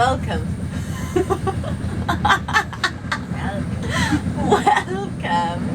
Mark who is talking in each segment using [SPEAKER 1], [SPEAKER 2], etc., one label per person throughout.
[SPEAKER 1] Welcome. Welcome.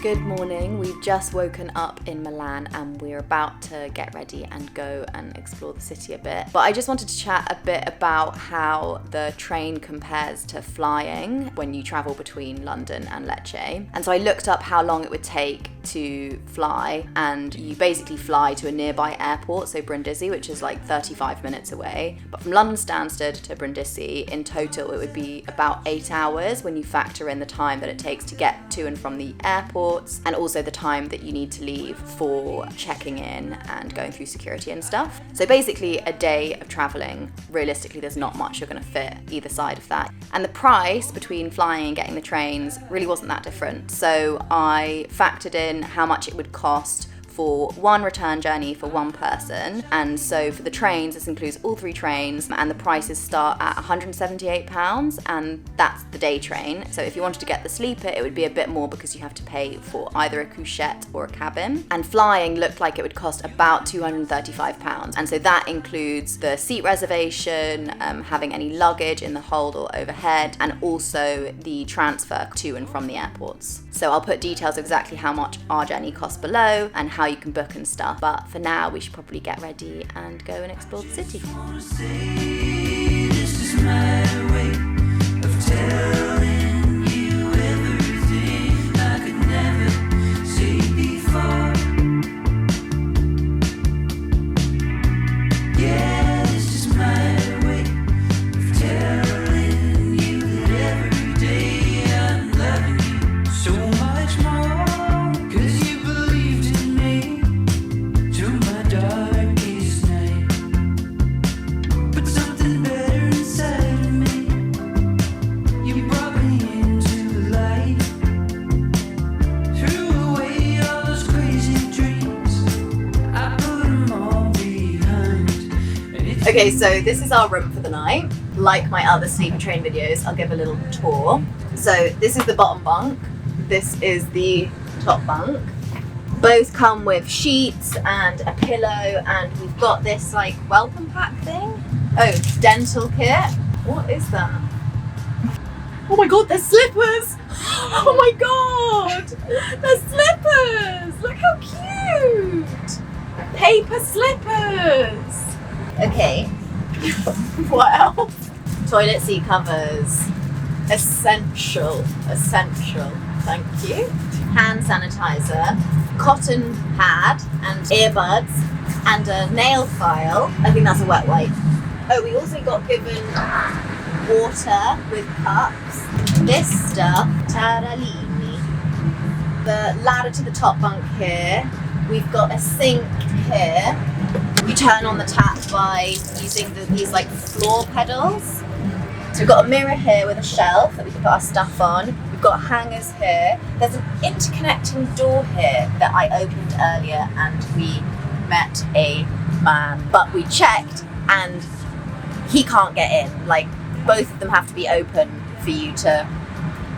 [SPEAKER 1] Good morning. We've just woken up in Milan and we're about to get ready and go and explore the city a bit. But I just wanted to chat a bit about how the train compares to flying when you travel between London and Lecce. And so I looked up how long it would take to fly, and you basically fly to a nearby airport, so Brindisi, which is like 35 minutes away. But from London Stansted to Brindisi, in total it would be about 8 hours when you factor in the time that it takes to get to and from the airports, and also the time that you need to leave for checking in and going through security and stuff. So basically a day of travelling. Realistically, there's not much you're going to fit either side of that. And the price between flying and getting the trains really wasn't that different. So I factored in how much it would cost for one return journey for one person. And so for the trains, this includes all 3 trains, and the prices start at £178, and that's the day train. So if you wanted to get the sleeper, it would be a bit more because you have to pay for either a couchette or a cabin. And flying looked like it would cost about £235. And so that includes the seat reservation, having any luggage in the hold or overhead, and also the transfer to and from the airports. So I'll put details of exactly how much our journey costs below and how you can book and stuff. But for now, we should probably get ready and go and explore the city. Okay, so this is our room for the night. Like my other sleeper train videos, I'll give a little tour. So this is the bottom bunk. This is the top bunk. Both come with sheets and a pillow, and we've got this like welcome pack thing. Oh, dental kit. What is that? Oh my god, they're slippers! Oh my god! They're slippers! Look how cute! Paper slippers! Okay, what else? Toilet seat covers. Essential, thank you. Hand sanitizer, cotton pad and earbuds, and a nail file. I think that's a wet wipe. Oh, we also got given water with cups. This stuff, taralini. The ladder to the top bunk here. We've got a sink here. You turn on the tap by using these like floor pedals. So we've got a mirror here with a shelf that we can put our stuff on. We've got hangers here. There's an interconnecting door here that I opened earlier, and we met a man. But we checked and he can't get in. Like, both of them have to be open for you to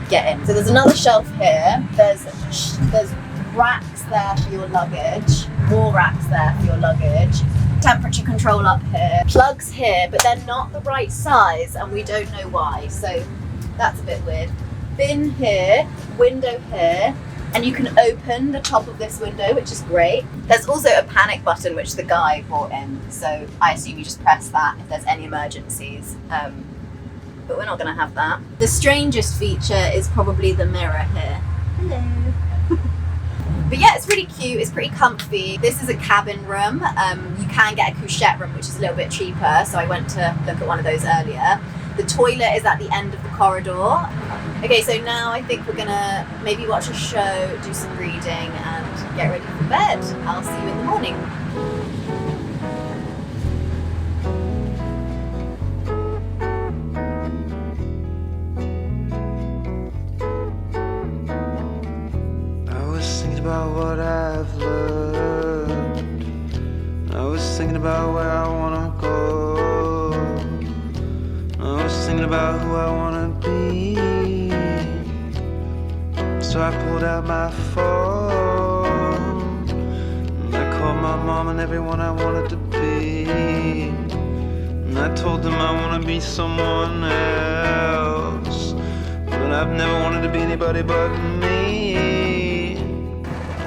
[SPEAKER 1] get in. So there's another shelf here. There's racks there for your luggage. More racks there for your luggage. Temperature control up here. Plugs here, but they're not the right size and we don't know why. So that's a bit weird. Bin here, window here, and you can open the top of this window, which is great. There's also a panic button which the guy brought in, so I assume you just press that if there's any emergencies. But we're not going to have that. The strangest feature is probably the mirror here. Hello. But yeah, it's really cute, it's pretty comfy. This is a cabin room. You can get a couchette room, which is a little bit cheaper, so I went to look at one of those earlier. The toilet is at the end of the corridor. Okay, so now I think we're gonna maybe watch a show, do some reading, and get ready for bed. I'll see you in the morning.
[SPEAKER 2] About what I've learned, I was thinking about where I wanna go. about who I wanna be. So I pulled out my phone and I called my mom and everyone I wanted to be. And I told them I wanna be someone else, but I've never wanted to be anybody but me.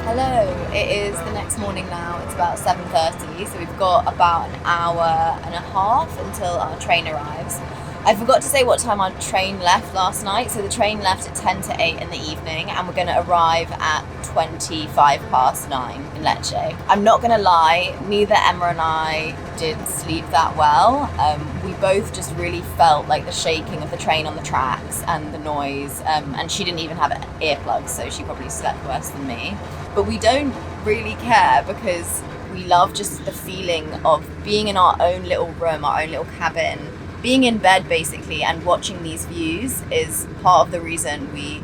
[SPEAKER 1] Hello, it is the next morning now. It's about 7:30, so we've got about an hour and a half until our train arrives. I forgot to say what time our train left last night. So the train left at 10 to 8 in the evening and we're going to arrive at 9:25 in Lecce. I'm not going to lie, neither Emma and I did sleep that well. We both just really felt like the shaking of the train on the tracks and the noise. And she didn't even have earplugs, so she probably slept worse than me. But we don't really care because we love just the feeling of being in our own little room, our own little cabin. Being in bed basically and watching these views is part of the reason we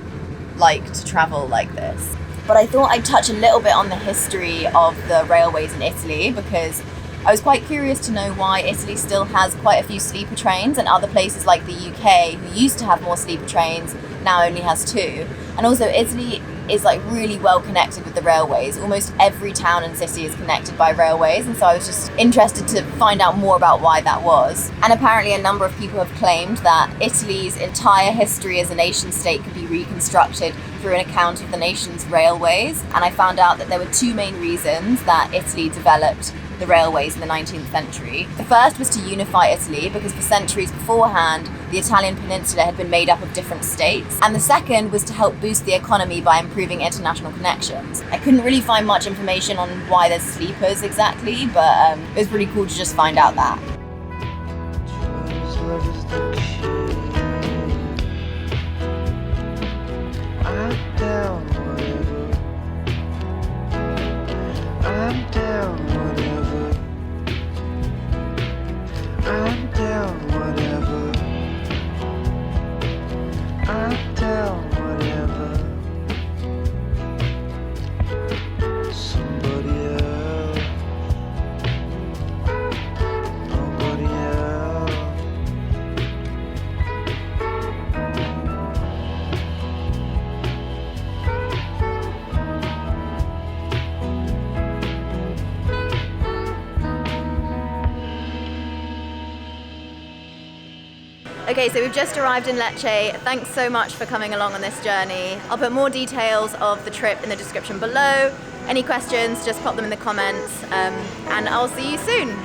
[SPEAKER 1] like to travel like this. But I thought I'd touch a little bit on the history of the railways in Italy because I was quite curious to know why Italy still has quite a few sleeper trains and other places like the UK, who used to have more sleeper trains, now only has 2. And also Italy is like really well connected with the railways. Almost every town and city is connected by railways, and so I was just interested to find out more about why that was. And apparently a number of people have claimed that Italy's entire history as a nation state could be reconstructed through an account of the nation's railways. And I found out that there were 2 main reasons that Italy developed the railways in the 19th century. The first was to unify Italy because for centuries beforehand, the Italian peninsula had been made up of different states. And the second was to help boost the economy by improving international connections. I couldn't really find much information on why there's sleepers exactly, but it was pretty cool to just find out that. Okay, so we've just arrived in Lecce. Thanks so much for coming along on this journey. I'll put more details of the trip in the description below. Any questions, just pop them in the comments, and I'll see you soon.